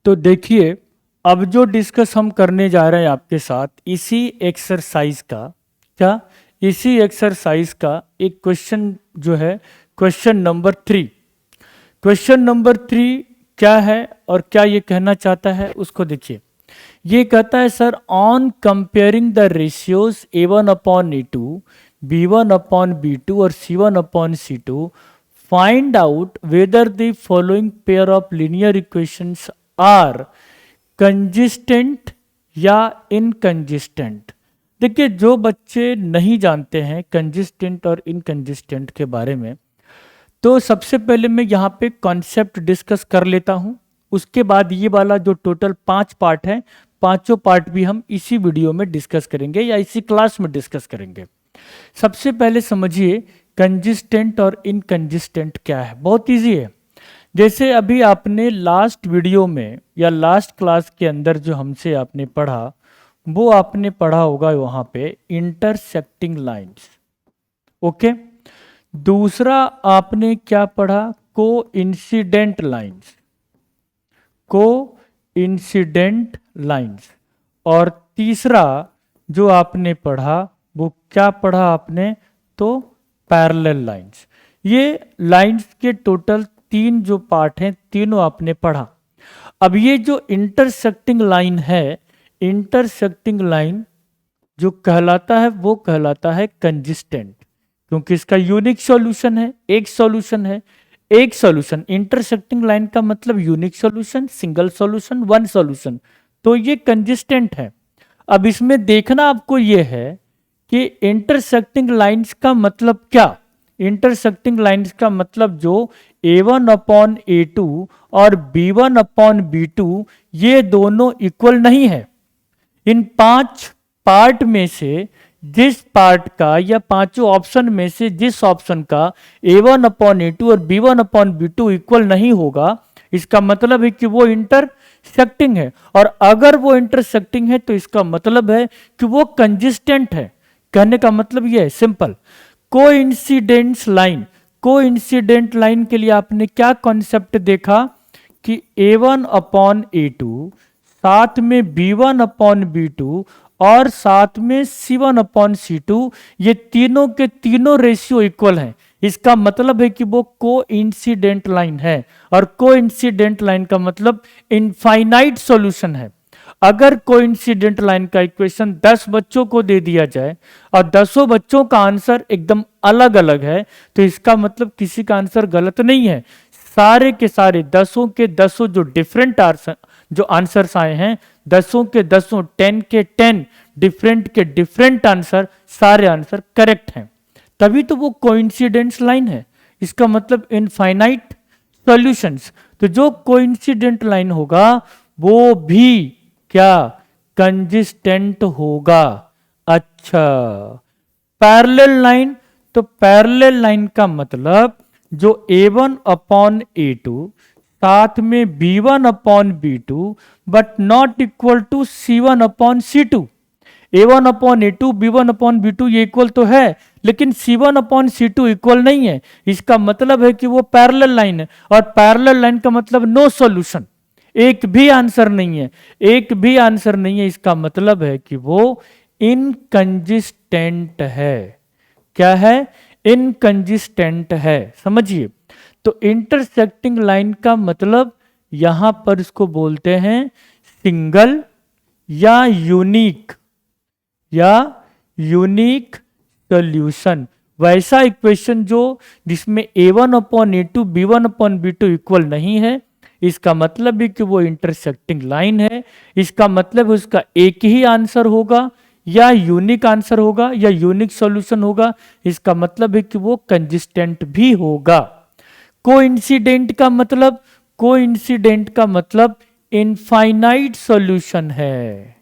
तो देखिए, अब जो डिस्कस हम करने जा रहे हैं आपके साथ इसी एक्सरसाइज का क्या इसी एक्सरसाइज का एक क्वेश्चन जो है क्वेश्चन नंबर 3। क्वेश्चन नंबर 3 क्या है और क्या ये कहना चाहता है उसको देखिए। ये कहता है sir, on comparing the ratios A1 upon A2, B1 upon B2 और C1 upon C2, find out whether the following pair of linear equations are consistent या इनकंजिस्टेंट। देखिए, जो बच्चे नहीं जानते हैं कंजिस्टेंट और इनकंजिस्टेंट के बारे में, तो सबसे पहले मैं यहाँ पे कॉन्सेप्ट डिस्कस कर लेता हूँ। उसके बाद ये वाला जो टोटल 5 पार्ट है, पांचों पार्ट भी हम इसी वीडियो में डिस्कस करेंगे या इसी क्लास में डिस्कस करेंगे। सबसे पहले समझिए कंजिस्टेंट और इनकंजिस्टेंट क्या है। बहुत इजी है। जैसे अभी आपने लास्ट वीडियो में या लास्ट क्लास के अंदर जो हमसे आपने पढ़ा, वो आपने पढ़ा होगा वहाँ पे इंटरसेक्टिंग लाइंस। ओके। दूसरा आपने क्या पढ़ा? को इंसिडेंट लाइंस। को इंसिडेंट लाइंस। और तीसरा जो आपने पढ़ा वो क्या पढ़ा आपने? तो पैरेलल लाइंस। ये लाइंस के टोटल 3 जो पार्ट हैं, तीनों आपने पढ़ा। अब ये जो इंटरसेक्टिंग लाइन है, इंटरसेक्टिंग लाइन जो कहलाता है वो कहलाता है कंजिस्टेंट, क्योंकि इसका यूनिक सॉल्यूशन है, एक सॉल्यूशन है, एक सॉल्यूशन। इंटरसेक्टिंग लाइन का मतलब unique solution, single solution, one solution, तो ये कंजिस्टेंट है। अब इसमें देखना आपको ये है कि इंटरसेक्टिंग लाइंस का मतलब क्या। इंटरसेक्टिंग लाइंस का मतलब जो A1 अपॉन A2 और B1 अपॉन B2 ये दोनों इक्वल नहीं है। इन 5 पार्ट में से जिस पार्ट का या पांचों ऑप्शन में से जिस ऑप्शन का A1 अपॉन A2 और B1 अपॉन B2 इक्वल नहीं होगा, इसका मतलब है कि वो इंटरसेक्टिंग है। और अगर वो इंटरसेक्टिंग है तो इसका मतलब है कि वो कंजिस्टेंट है। कहने का मतलब ये है simple. Coincidence line, coincident line के लिए आपने क्या कॉन्सेप्ट देखा कि A1 अपॉन A2 साथ में B1 अपॉन B2 और साथ में C1 अपॉन C2, ये तीनों के तीनों रेशियो इक्वल हैं। इसका मतलब है कि वो कोइंसिडेंट लाइन है। और कोइंसिडेंट लाइन का मतलब इनफाइनाइट सॉल्यूशन है। अगर कोइंसिडेंट लाइन का इक्वेशन 10 बच्चों को दे दिया जाए और 10 बच्चों का आंसर एकदम अलग अलग है, तो इसका मतलब किसी का आंसर गलत नहीं है। सारे के सारे 10 के 10 जो डिफरेंट जो आंसर्स आए हैं, 10 के 10 10 के 10 डिफरेंट के डिफरेंट आंसर, सारे आंसर करेक्ट हैं। तभी तो वो कोइंसिडेंस लाइन है। इसका मतलब इनफाइनाइट सॉल्यूशंस। तो जो कोइंसिडेंट लाइन होगा वो भी क्या? कंजिस्टेंट होगा। अच्छा, पैरेलल लाइन, तो पैरेलल लाइन का मतलब जो A1 अपॉन A2 साथ में B1 upon B2 but not equal to C1 upon C2। A1 upon A2 B1 upon B2 ये इक्वल तो है, लेकिन C1 अपॉन C2 इक्वल नहीं है। इसका मतलब है कि वो पैरेलल लाइन है। और पैरेलल लाइन का मतलब नो सॉल्यूशन, एक भी आंसर नहीं है, एक भी आंसर नहीं है। इसका मतलब है कि वो इनकंजिस्टेंट है। क्या है? इनकंजिस्टेंट है। समझिए, तो इंटरसेक्टिंग लाइन का मतलब यहां पर इसको बोलते हैं सिंगल या यूनिक सॉल्यूशन। वैसा इक्वेशन जो जिसमें A1 upon A2 B1 upon B2 equal नहीं है, इसका मतलब है कि वो इंटरसेक्टिंग लाइन है। इसका मतलब उसका एक ही आंसर होगा, या यूनिक आंसर होगा, या यूनिक सॉल्यूशन होगा। इसका मतलब है कि वो कंजिस्टेंट भी होगा। कोइंसिडेंट का मतलब, कोइंसिडेंट का मतलब इनफाइनाइट सॉल्यूशन है।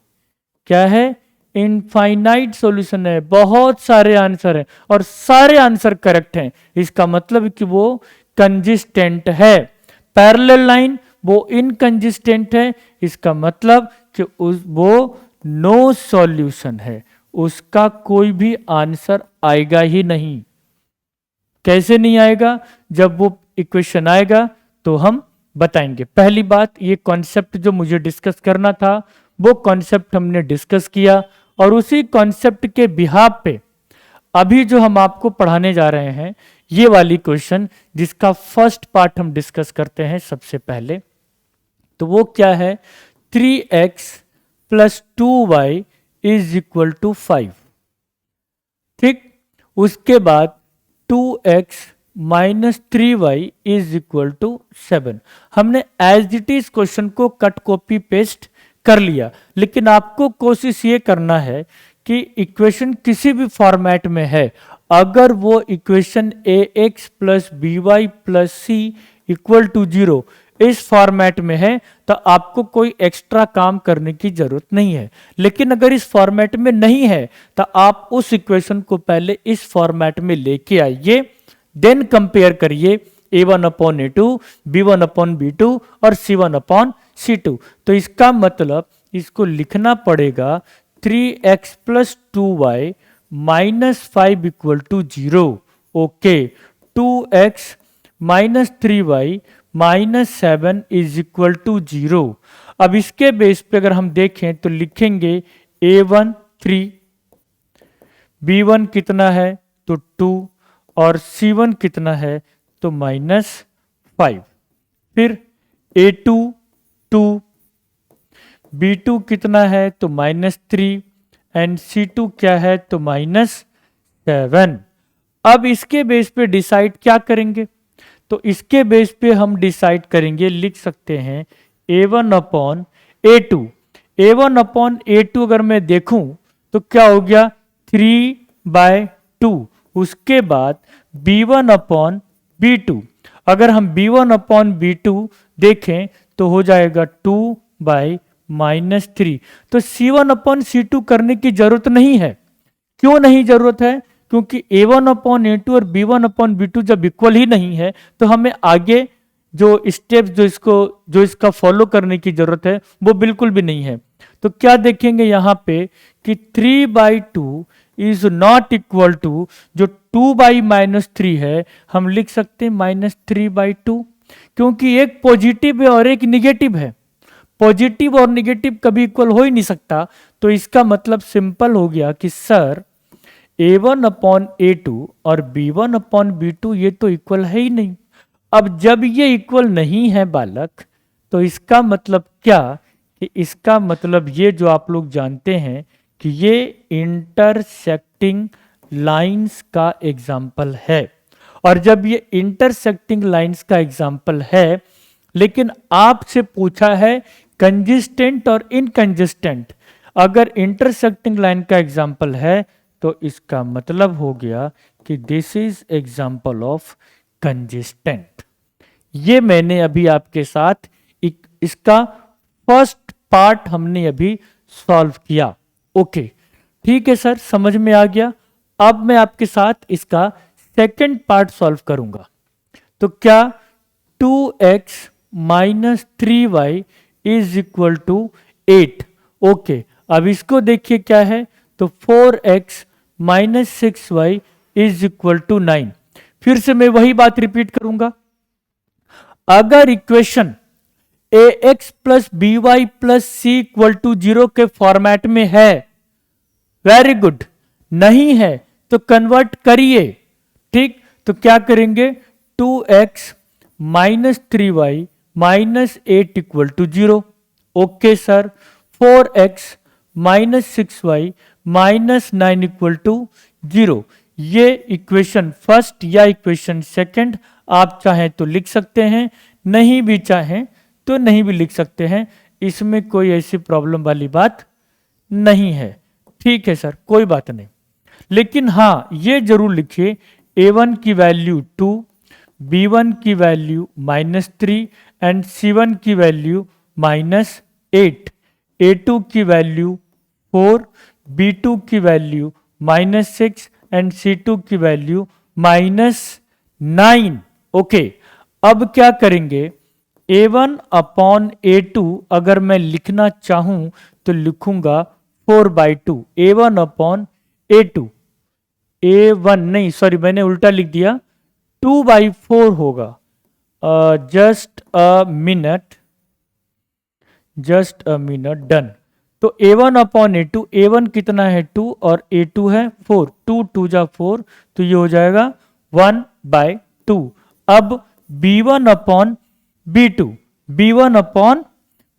क्या है? इनफाइनाइट सॉल्यूशन है। बहुत सारे आंसर हैं और सारे आंसर करेक्ट हैं। इसका मतलब कि वो कंजिस्टेंट है। पैरेलल लाइन वो इनकंजिस्टेंट है। इसका मतलब कि वो नो सॉल्यूशन है, उसका कोई भी आंसर आएगा ही नहीं। कैसे नहीं आएगा? जब वो इक्वेशन आएगा तो हम बताएंगे। पहली बात, ये कॉन्सेप्ट जो मुझे डिस्कस करना था वो कॉन्सेप्ट हमने डिस्कस किया, और उसी कॉन्सेप्ट के बिहाफ पे अभी जो हम आपको पढ़ाने जा रहे हैं ये वाली क्वेश्चन, जिसका फर्स्ट पार्ट हम डिस्कस करते हैं सबसे पहले। तो वो क्या है, 3x plus 2y is equal to 5। ठीक, उसके बाद 2x minus 3y is equal to 7। हमने एज इट इज क्वेश्चन को कट कॉपी पेस्ट कर लिया, लेकिन आपको कोशिश ये करना है कि इक्वेशन किसी भी फॉर्मेट में है, अगर वो equation ax plus b y plus c equal to 0 इस फॉर्मेट में है तो आपको कोई एक्स्ट्रा काम करने की जरूरत नहीं है। लेकिन अगर इस फॉर्मेट में नहीं है तो आप उस इक्वेशन को पहले इस फॉर्मेट में लेके आइए, देन कंपेयर करिए a1 upon a2, b1 upon b2 और c1 अपॉन c2। तो इसका मतलब इसको लिखना पड़ेगा 3x plus 2y minus 5 equal to 0। Okay, 2x minus 3y minus 7 is equal to 0। अब इसके बेस पे अगर हम देखें तो लिखेंगे a1 3, b1 कितना है तो 2, और c1 कितना है तो माइनस 5। फिर a2 2, b2 कितना है तो माइनस 3, एंड c2 क्या है तो माइनस 7। अब इसके बेस पे डिसाइड क्या करेंगे, तो इसके बेस पे हम डिसाइड करेंगे, लिख सकते हैं a1 upon a2। a1 upon a2 अगर मैं देखूं तो क्या हो गया 3/2। उसके बाद b1 अपॉन b2, अगर हम b1 अपॉन b2 देखें तो हो जाएगा 2/-3। तो c1 अपॉन c2 करने की जरूरत नहीं है। क्यों नहीं जरूरत है, क्योंकि a1 अपॉन a2 और b1 अपॉन b2 जब इक्वल ही नहीं है तो हमें आगे जो स्टेप्स जो इसका फॉलो करने की जरूरत है वो बिल्कुल भी नहीं है। तो क्या देखेंगे यहाँ पे कि 3/2 इज नॉट इक्वल टू, जो 2/-3 है हम लिख सकते हैं -3/2, क्योंकि एक पॉजिटिव है और एक निगेटिव है। पॉजिटिव और निगेटिव कभी इक्वल हो ही नहीं सकता। तो इसका मतलब सिंपल हो गया कि सर a1 अपॉन a2 और b1 अपॉन b2 ये तो इक्वल है ही नहीं। अब जब ये इक्वल नहीं है बालक, तो इसका मतलब क्या, कि इसका मतलब ये जो आप लोग जानते हैं कि ये इंटरसेक्टिंग लाइंस का एग्जाम्पल है। और जब ये इंटरसेक्टिंग लाइंस का एग्जाम्पल है, लेकिन आपसे पूछा है कंजिस्टेंट और इनकंजिस्टेंट, अगर इंटरसेक्टिंग लाइन का एग्जाम्पल है तो इसका मतलब हो गया कि दिस इज एग्जाम्पल ऑफ कंजिस्टेंट। ये मैंने अभी आपके साथ इसका फर्स्ट पार्ट हमने अभी सॉल्व किया। ओके, ठीक है सर, समझ में आ गया। अब मैं आपके साथ इसका सेकंड पार्ट सॉल्व करूंगा। तो क्या 2x minus 3y is equal to 8। Okay, अब इसको देखिए क्या है, तो 4x minus 6y is equal to 9। फिर से मैं वही बात रिपीट करूंगा, अगर equation ax plus b y plus c equal to 0 के फॉर्मेट में है, वेरी गुड, नहीं है तो कन्वर्ट करिए। ठीक, तो क्या करेंगे 2x minus 3y minus 8 equal to 0। Okay sir, 4x minus 6y minus 9 equal to 0। ये इक्वेशन फर्स्ट या इक्वेशन सेकंड आप चाहें तो लिख सकते हैं, नहीं भी चाहें तो नहीं भी लिख सकते हैं, इसमें कोई ऐसी प्रॉब्लम वाली बात नहीं है। ठीक है सर, कोई बात नहीं। लेकिन हाँ, ये जरूर लिखिए a1 की वैल्यू 2, b1 की वैल्यू -3 एंड c1 की वैल्यू -8, a2 की वैल्यू 4, b2 की वैल्यू -6 एंड c2 की वैल्यू -9। ओके, अब क्या करेंगे, a1 अपॉन a2 अगर मैं लिखना चाहूं तो लिखूंगा 4/2, a1 अपॉन a2, a1 नहीं सॉरी मैंने उल्टा लिख दिया, 2/4 होगा। Just a minute, just a minute, done. तो a1 अपॉन a2, a1 कितना है 2 और a2 है 4, 2 2 जा 4, तो ये हो जाएगा 1/2। अब b1 upon b2, b1 upon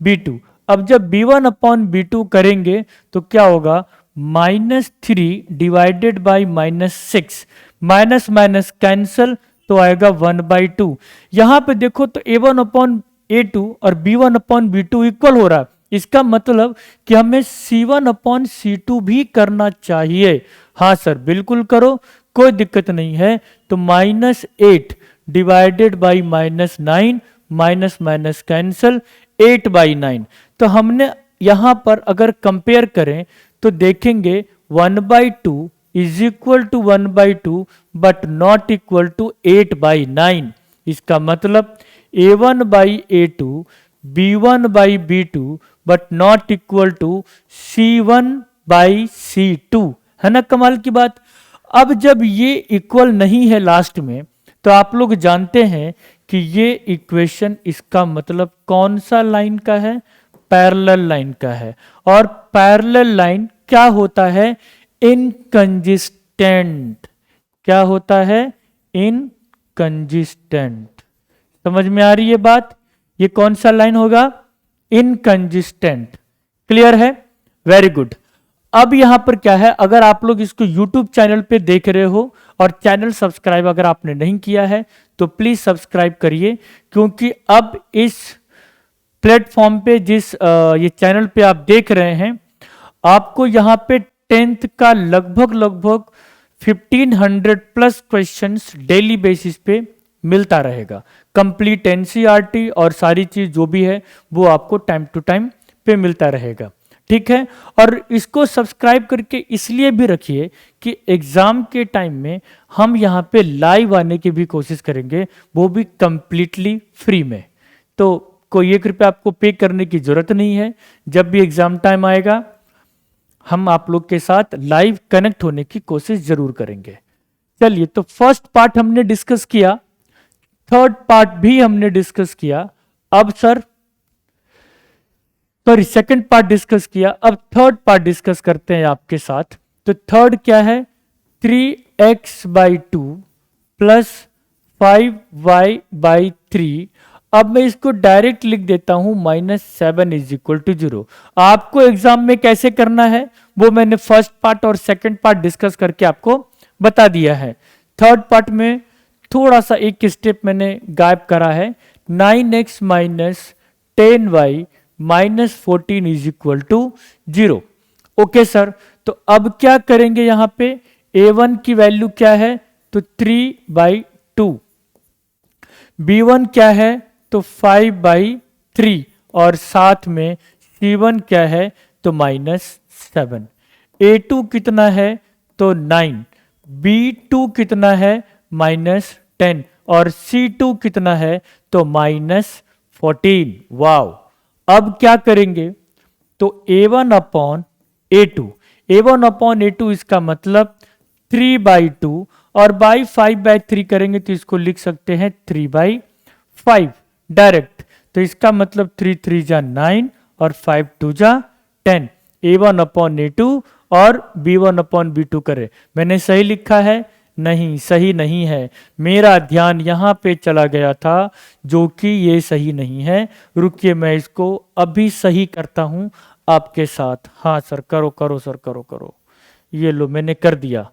b2, अब जब b1 अपॉन b2 करेंगे तो क्या होगा, -3 divided by -6, minus minus cancel, तो आएगा 1/2। यहां पे देखो तो a1 अपॉन a2 और b1 अपॉन b2 इक्वल हो रहा है, इसका मतलब कि हमें c1 अपॉन c2 भी करना चाहिए। हाँ सर बिल्कुल करो, कोई दिक्कत नहीं है। तो -8 divided by -9, minus minus cancel, 8/9। तो हमने यहां पर अगर कंपेयर करें तो देखेंगे 1/2 is equal to 1/2 but not equal to 8/9। इसका मतलब a1/a2, b1/b2 but not equal to c1/c2, है ना कमाल की बात। अब जब ये इक्वल नहीं है लास्ट में, तो आप लोग जानते हैं कि ये इक्वेशन, इसका मतलब कौन सा लाइन का है, पैरेलल लाइन का है। और पैरेलल लाइन क्या होता है, इनकंजिस्टेंट। क्या होता है, इनकंजिस्टेंट। समझ में आ रही है बात, ये कौन सा लाइन होगा, इनकंजिस्टेंट। क्लियर है, वेरी गुड। अब यहां पर क्या है, अगर आप लोग इसको YouTube चैनल पे देख रहे हो और चैनल सब्सक्राइब अगर आपने नहीं किया है तो प्लीज सब्सक्राइब करिए, क्योंकि अब इस प्लेटफॉर्म पे, जिस ये चैनल पे आप देख रहे हैं, आपको यहां पे 10th का लगभग लगभग 1500 प्लस क्वेश्चंस डेली बेसिस पे मिलता रहेगा। कंप्लीट एनसीईआरटी और सारी चीज जो भी है वो आपको टाइम टू टाइम पे मिलता रहेगा, ठीक है। और इसको सब्सक्राइब करके इसलिए भी रखिए कि एग्जाम के टाइम में हम यहाँ पे लाइव आने की भी कोशिश करेंगे, वो भी कंप्लीटली फ्री में। तो कोई 1 रुपया आपको पे करने की जरूरत नहीं है। जब भी एग्जाम टाइम आएगा हम आप लोग के साथ लाइव कनेक्ट होने की कोशिश जरूर करेंगे। चलिए, तो फर्स्ट पार्ट हमने डिस्कस किया, थर्ड पार्ट भी हमने डिस्कस किया। अब sir sorry second part discuss किया, अब थर्ड पार्ट डिस्कस करते हैं आपके साथ। तो थर्ड क्या है, 3x/2 प्लस 5y/3। अब मैं इसको डायरेक्ट लिख देता हूं, -7 इज इक्वल टू 0। आपको एग्जाम में कैसे करना है वो मैंने फर्स्ट पार्ट और सेकंड पार्ट डिस्कस करके आपको बता दिया है। थर्ड पार्ट में थोड़ा सा एक स्टेप मैंने गायब करा है, 9x minus 10y minus 14 is equal to 0। Okay sir, तो अब क्या करेंगे, यहां पे a1 की वैल्यू क्या है, तो 3/2, b1 क्या है तो 5/3, और साथ में c1 क्या है तो -7, a2 कितना है तो 9, b2 कितना है -10, और c2 कितना है तो -14। वाओ। अब क्या करेंगे, तो a1 upon a2, a1 upon a2 इसका मतलब 3/2, और बाई 5/3 करेंगे तो इसको लिख सकते हैं 3/5 डायरेक्ट। तो इसका मतलब 3 3 जा 9 और 5 2 जा 10, a1 अपॉन a2 और b1 अपॉन b2 करें। मैंने सही लिखा है, नहीं सही नहीं है, मेरा ध्यान यहां पे चला गया था, जो कि ये सही नहीं है। रुकिए मैं इसको अभी सही करता हूं आपके साथ। हाँ सर करो करो सर, करो करो, ये लो मैंने कर दिया।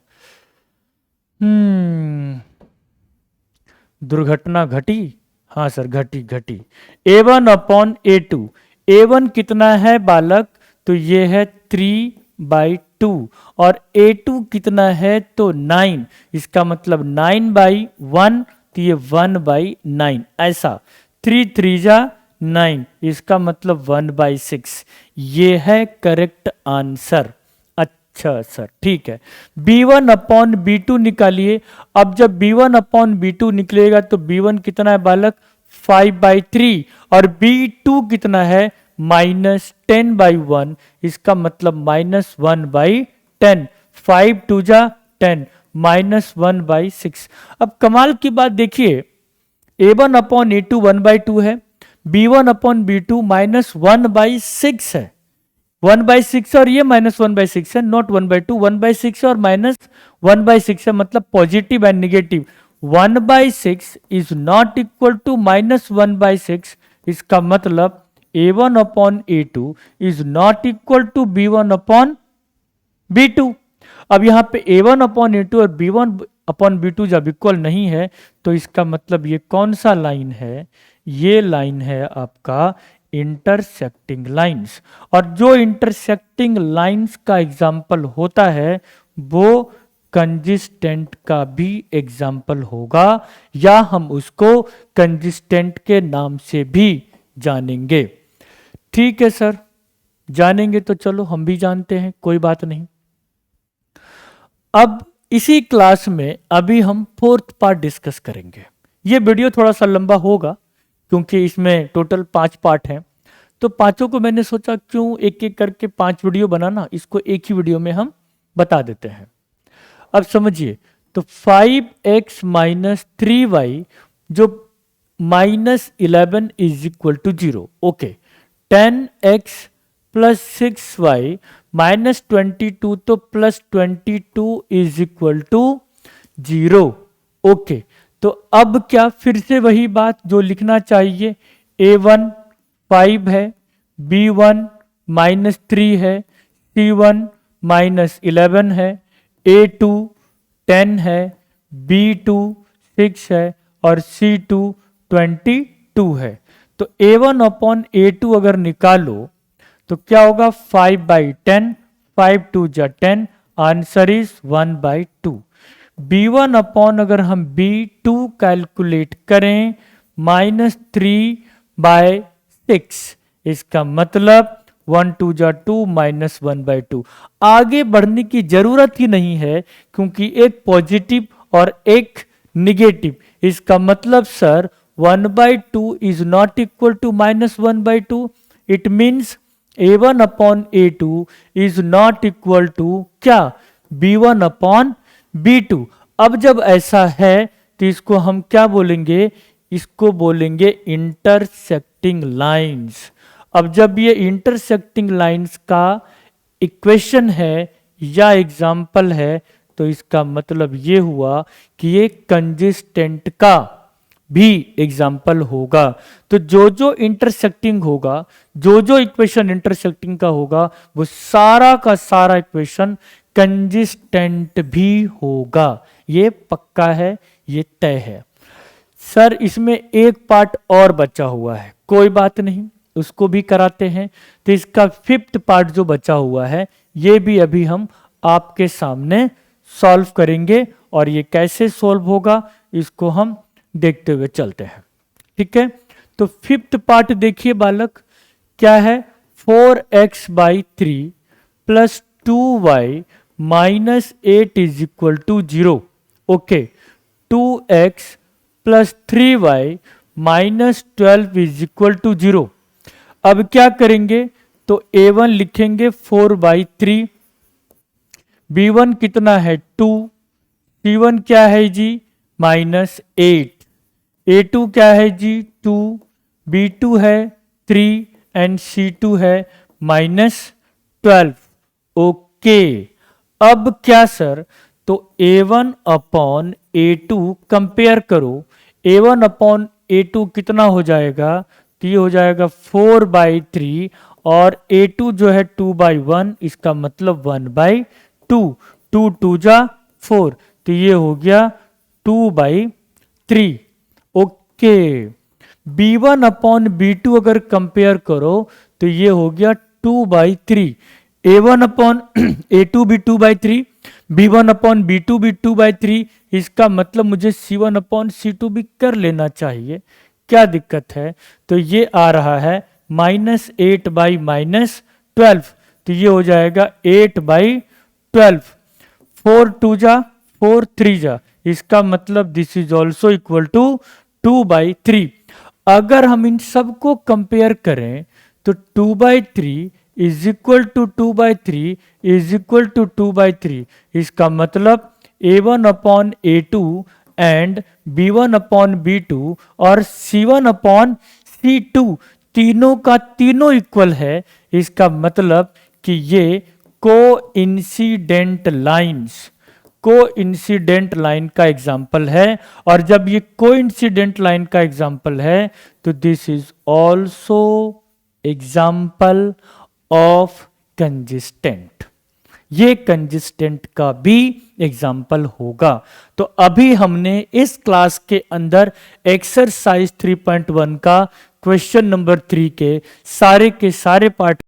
दुर्घटना घटी, हाँ सर घटी घटी। a1 अपॉन a2, a1 कितना है बालक, तो ये है 3/2, और a2 कितना है तो 9, इसका मतलब 9/1, तो ये 1/9, ऐसा 3 3 जा 9, इसका मतलब 1/6। ये है करेक्ट आंसर। अच्छा सर ठीक है, b1 अपॉन b2 निकालिए। अब जब b1 अपॉन b2 निकलेगा तो b1 कितना है बालक, 5/3, और b2 कितना है -10/1, इसका मतलब -1/10, 5 2 जा 10, -1/6। अब कमाल की बात देखिए, a one upon a two 1/2 है, b one upon b two -1/6 है। 1/6 और ये -1/6 है, नॉट 1/2, 1/6 और -1/6 है, मतलब positive and negative. 1/6 is not equal to -1/6, इसका मतलब a1 upon a2 is not equal to b1 upon b2। अब यहां पे a1 अपॉन a2 और b1 अपॉन b2 जब इक्वल नहीं है तो इसका मतलब ये कौन सा लाइन है, ये लाइन है आपका इंटरसेक्टिंग लाइंस। और जो इंटरसेक्टिंग लाइंस का एग्जाम्पल होता है वो कंजिस्टेंट का भी एग्जाम्पल होगा, या हम उसको कंजिस्टेंट के नाम से भी जानेंगे। ठीक है सर, जानेंगे तो चलो हम भी जानते हैं, कोई बात नहीं। अब इसी क्लास में अभी हम फोर्थ पार्ट डिस्कस करेंगे। ये वीडियो थोड़ा सा लंबा होगा क्योंकि इसमें टोटल 5 पार्ट हैं, तो पांचों को मैंने सोचा क्यों एक एक करके 5 वीडियो बनाना, इसको एक ही वीडियो में हम बता देते हैं। अब समझिए, तो 5x माइनस 3y जो -11 is equal to 0, okay. 10x plus 6y minus 22 तो plus 22 is equal to 0, okay. तो अब क्या, फिर से वही बात जो लिखना चाहिए, a1 5 है, b1 -3 है, c1 -11 है, a2 10 है, b2 6 है और c2 22 है। तो a1 अपॉन a2 अगर निकालो तो क्या होगा, 5/10, 5 2 जा 10, आंसर इज 1/2। b1 अपॉन अगर हम b2 कैलकुलेट करें -3/6, इसका मतलब 1 2 जा 2 -1/2। आगे बढ़ने की जरूरत ही नहीं है क्योंकि एक पॉजिटिव और एक निगेटिव, इसका मतलब sir 1/2 is not equal to -1/2। It means a1 upon a2 is not equal to क्या, b1 अपॉन b2। अब जब ऐसा है तो इसको हम क्या बोलेंगे, इसको बोलेंगे इंटरसेक्टिंग लाइंस। अब जब ये इंटरसेक्टिंग लाइंस का इक्वेशन है या एग्जाम्पल है तो इसका मतलब ये हुआ कि ये कंजिस्टेंट का भी एग्जाम्पल होगा। तो जो जो इंटरसेक्टिंग होगा, जो जो इक्वेशन इंटरसेक्टिंग का होगा वो सारा का सारा इक्वेशन कंजिस्टेंट भी होगा। ये पक्का है, ये तय है। सर इसमें एक पार्ट और बचा हुआ है, कोई बात नहीं, उसको भी कराते हैं। तो इसका 5th पार्ट जो बचा हुआ है ये भी अभी हम आपके सामने सॉल्व करेंगे, और ये कैसे सॉल्व होगा इसको हम देखते हुए चलते हैं। ठीक है, तो 5th पार्ट देखिए बालक, क्या है, 4x/3 plus 2y minus 8 is equal to 0, okay. 2x plus 3y minus 12 is equal to 0। अब क्या करेंगे, तो a1 लिखेंगे 4/3, b1 कितना है 2, c1 क्या है जी -8, a2 क्या है जी 2, b2 है 3 एंड c2 है -12, ओके। अब क्या सर, तो a1 अपॉन a2 कंपेयर करो, a1 अपॉन a2 कितना हो जाएगा, तो ये हो जाएगा 4/3 और a2 जो है 2/1, इसका मतलब 1/2, 2 2 जा 4, तो ये हो गया 2/3, ओके। b1 अपॉन b2 अगर कंपेयर करो तो ये हो गया 2/3, a1 अपॉन a2 भी 2/3, b1 अपॉन b2 भी 2/3, इसका मतलब मुझे c1 अपॉन c2 भी कर लेना चाहिए, क्या दिक्कत है। तो ये आ रहा है -8/-12, तो ये हो जाएगा 8/12, 4 2 जा 4 3 जा, इसका मतलब this is also equal to 2/3। अगर हम इन सबको कंपेयर करें तो 2/3 is equal to 2/3 is equal to 2/3, इसका मतलब a1 upon a2 and B1 upon B2 और C1 अपॉन C2 तीनों का तीनों इक्वल है, इसका मतलब कि ये कोइंसिडेंट लाइन का एग्जाम्पल है। और जब ये कोइंसिडेंट लाइन का एग्जाम्पल है तो this is also example of consistent, ये कंसिस्टेंट का भी एग्जाम्पल होगा। तो अभी हमने इस क्लास के अंदर एक्सरसाइज 3.1 का क्वेश्चन नंबर 3 के सारे पार्ट